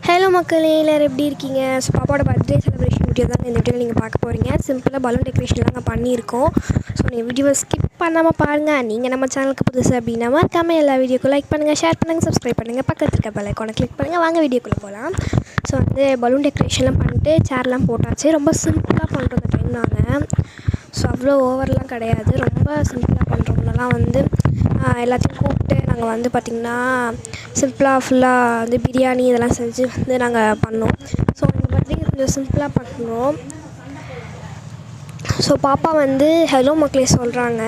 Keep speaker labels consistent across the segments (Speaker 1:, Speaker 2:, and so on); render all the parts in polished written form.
Speaker 1: Hello மக்களே, எல்லாரும் எப்படி இருக்கீங்க? ஸோ பாப்பாவோட பர்த்டே செலிப்ரேஷன் வீடியோ தான் இந்த வீடியோவில் நீங்கள் பார்க்க போகிறீங்க. சிம்பிளாக பலூன் டெக்கரேஷன்லாம் நாங்கள் பண்ணியிருக்கோம். ஸோ நீங்கள் வீடியோவை ஸ்கிப் பண்ணாமல் பாருங்கள். நீங்கள் நம்ம சேனலுக்கு புதுசு அப்படின்னா மறக்காமல் எல்லா வீடியோக்கும் லைக் பண்ணுங்கள், ஷேர் பண்ணுங்கள், சப்ஸ்கிரைப் பண்ணுங்கள், பக்கத்தில் இருக்க பெல் ஐகானை கிளிக் பண்ணுங்கள். வாங்க வீடியோக்குள்ளே போகலாம். ஸோ பலூன் டெக்கரேஷன்லாம் பண்ணிட்டு சேர்லாம் போட்டாச்சு. ரொம்ப சிம்பிளாக பண்ணுறோம் இந்த டைம் நாங்கள். ஸோ அவ்வளோ ஓவர்லாம் கிடையாது, ரொம்ப சிம்பிளாக பண்ணுறோம்னாலாம் எல்லாத்தையும் கூப்பிட்டு நாங்கள் பார்த்திங்கன்னா சிம்பிளாக ஃபுல்லாக பிரியாணி இதெல்லாம் செஞ்சு நாங்கள் பண்ணோம். ஸோ இந்த மாதிரி கொஞ்சம் சிம்பிளாக பண்ணோம். ஸோ பாப்பா ஹலோ மக்களே சொல்கிறாங்க.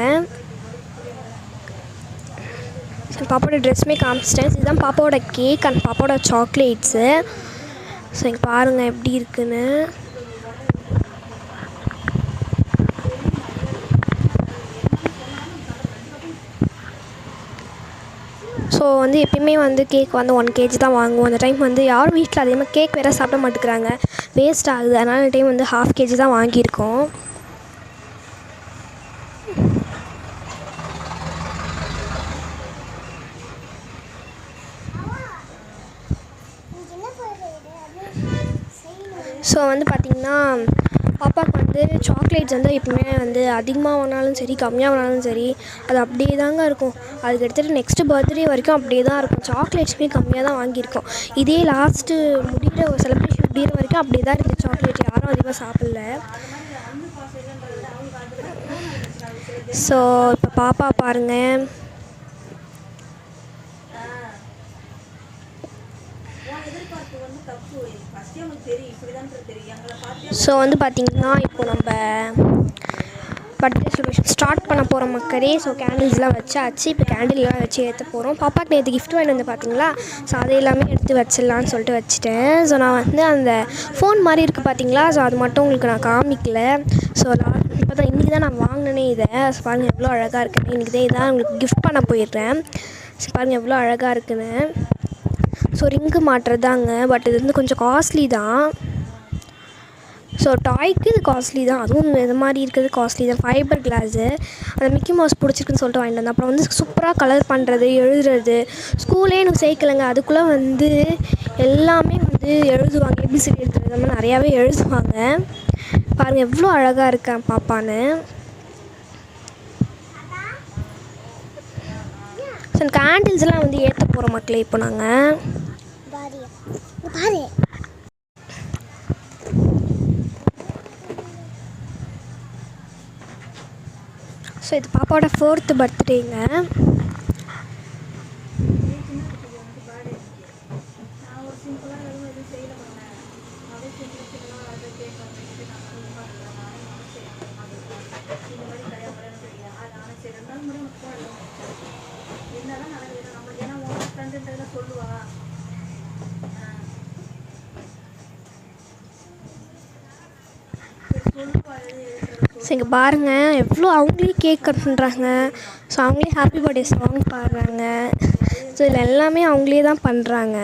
Speaker 1: ஸோ பாப்பாவோட ட்ரெஸ்ஸுமே காமிச்சிட்டேன். இதுதான் பாப்பாவோட கேக் அண்ட் பாப்பாவோட சாக்லேட்ஸு. ஸோ இங்கே பாருங்கள் எப்படி இருக்குன்னு. ஸோ எப்பயுமே கேக் 1 kg தான் வாங்குவோம். அந்த டைம் யாரும் வீட்டில் அதிகமாக கேக் வேறு சாப்பிட மாட்டேங்கிறாங்க, வேஸ்ட் ஆகுது. அதனால் இந்த டைம் 1/2 kg தான் வாங்கியிருக்கோம். ஸோ பார்த்திங்கன்னா பாப்பாவுக்கு சாக்லேட்ஸ் எப்பவுமே அதிகமாக வாங்கினாலும் சரி கம்மியாக வாங்கினாலும் சரி அது அப்படியே தாங்க இருக்கும். அதுக்கு எடுத்துகிட்டு நெக்ஸ்ட்டு பர்த்டே வரைக்கும் அப்படியே தான் இருக்கும். சாக்லேட்ஸுமே கம்மியாக தான் வாங்கியிருக்கோம். இதே லாஸ்ட்டு செலிப்ரேஷன் முடிகிற வரைக்கும் அப்படியே தான் இருக்குது. சாக்லேட் யாரும் அதிகமாக சாப்பிடல. ஸோ இப்போ பாப்பா பாருங்கள். ஸோ பார்த்திங்கன்னா இப்போ நம்ம பர்த்டே செலிப்ரேஷன் ஸ்டார்ட் பண்ண போகிறோம் மக்களே. ஸோ கேண்டில்ஸ்லாம் வச்சாச்சு. இப்போ கேண்டில்லாம் வச்சு ஏற்ற போகிறோம். பாப்பாவுக்கு நேற்று கிஃப்ட் வாங்கிட்டு பார்த்தீங்களா? ஸோ அதை எல்லாமே எடுத்து வச்சிடலான்னு சொல்லிட்டு வச்சுட்டேன். ஸோ நான் அந்த ஃபோன் மாதிரி இருக்குது பார்த்தீங்களா? ஸோ அது மட்டும் உங்களுக்கு நான் காமிக்கல. ஸோ இப்போ தான் இன்றைக்கி தான் நான் வாங்கினேனே இதை. ஸோ பாருங்கள் எவ்வளோ அழகாக இருக்குன்னு. இன்றைக்கி தான் இதான் உங்களுக்கு கிஃப்ட் பண்ண போயிடுறேன். ஸோ பாருங்கள் எவ்வளோ அழகாக இருக்குன்னு. ஸோ ரிங்கு மாட்டுறது தாங்க, பட் இது கொஞ்சம் காஸ்ட்லி தான். ஸோ டாய்க்கு இது காஸ்ட்லி தான், அதுவும் இது மாதிரி இருக்கிறது காஸ்ட்லி தான். ஃபைபர் கிளாஸு அந்த மிக்கி மவுஸ் பிடிச்சிருக்குன்னு சொல்லிட்டு வாங்கிட்டு வந்தேன். அப்புறம் சூப்பராக கலர் பண்ணுறது, எழுதுறது. ஸ்கூலே எனக்கு சேர்க்கலைங்க, அதுக்குள்ளே எல்லாமே எழுதுவாங்க. ஏபிசிடி எழுதுறது அந்த மாதிரி நிறையாவே எழுதுவாங்க. பாருங்கள் எவ்வளோ அழகாக இருக்கேன் பாப்பான்னு. ஸோ கேண்டில்ஸ்லாம் ஏற்ற போகிறோம் மக்களே. இப்போ நாங்கள் பாரு. ஸோ இது பாப்பாவோட 4th பர்த்டேங்க. ஸோ இங்கே பாருங்கள் எவ்வளோ அவங்களே கேக் கட் பண்ணுறாங்க. ஸோ அவங்களே ஹாப்பி பர்த்டே சாங் பாடுறாங்க. ஸோ இதில் எல்லாமே அவங்களே தான் பண்ணுறாங்க.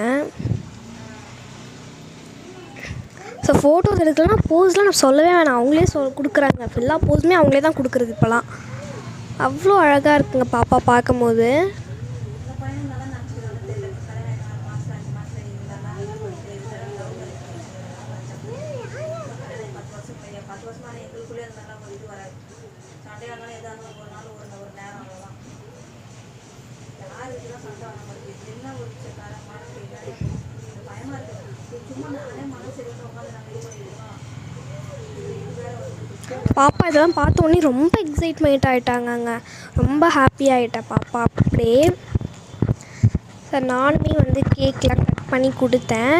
Speaker 1: ஸோ ஃபோட்டோஸ் எடுக்கலாம், போஸ்லாம் நான் சொல்லவே வேணாம், அவங்களே கொடுக்குறாங்க. எல்லா போஸுமே அவங்களே தான் கொடுக்குறது இப்போலாம். அவ்வளோ அழகாக இருக்குங்க பாப்பா பார்க்கும்போது. பாப்பா இதெல்லாம் பார்த்தோன்னே ரொம்ப எக்ஸைட்மெண்ட் ஆகிட்டாங்கங்க. ரொம்ப ஹாப்பி ஆகிட்டேன் பாப்பா அப்படியே. சார் நானுமே கேக்லாம் கட் பண்ணி கொடுத்தேன்.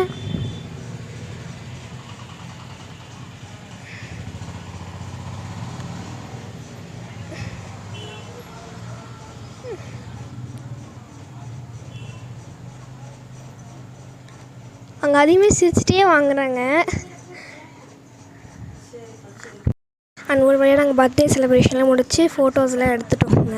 Speaker 1: அங்கே அதையுமே சிரிச்சிட்டே வாங்குறாங்க. அண்ட் ஒரு வழியாக நாங்கள் பர்த்டே செலிப்ரேஷன்லாம் முடித்து ஃபோட்டோஸ்லாம் எடுத்துட்டோங்க.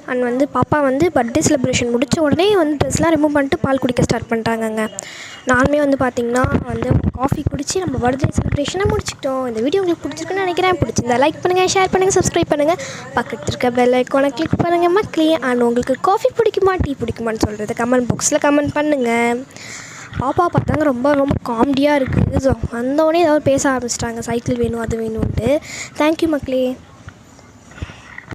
Speaker 1: அண்ட் வந்து பாப்பா வந்து பர்த்டே செலிப்ரேஷன் முடித்த உடனே வந்து ட்ரெஸ்லாம் ரிமூவ் பண்ணிட்டு பால் குடிக்க ஸ்டார்ட் பண்ணிட்டாங்கங்க. நானுமே வந்து பார்த்திங்கன்னா வந்து காஃபி குடித்து நம்ம பர்த்டே செலிப்ரேஷனை முடிச்சிட்டோம். இந்த வீடியோ உங்களுக்கு பிடிச்சிருக்குன்னு நினைக்கிறேன். பிடிச்சிருந்தா லைக் பண்ணுங்கள், ஷேர் பண்ணுங்கள், சப்ஸ்கிரைப் பண்ணுங்கள், பக்கத்தில் இருக்க பெல் ஐக்கானை கிளிக் பண்ணுங்கள் மக்களே. அண்ட் உங்களுக்கு காஃபி பிடிக்குமா டீ பிடிக்குமான்னு சொல்கிறது கமெண்ட் பாக்ஸில் கமெண்ட் பண்ணுங்கள். பாப்பா பார்த்தாங்க ரொம்ப ரொம்ப காமெடியாக இருக்குது. ஸோ வந்தோடனே ஏதாவது பேச ஆரம்பிச்சிட்டாங்க, சைக்கிள் வேணும் அது வேணும்ன்ட்டு. தேங்க்யூ மக்களே.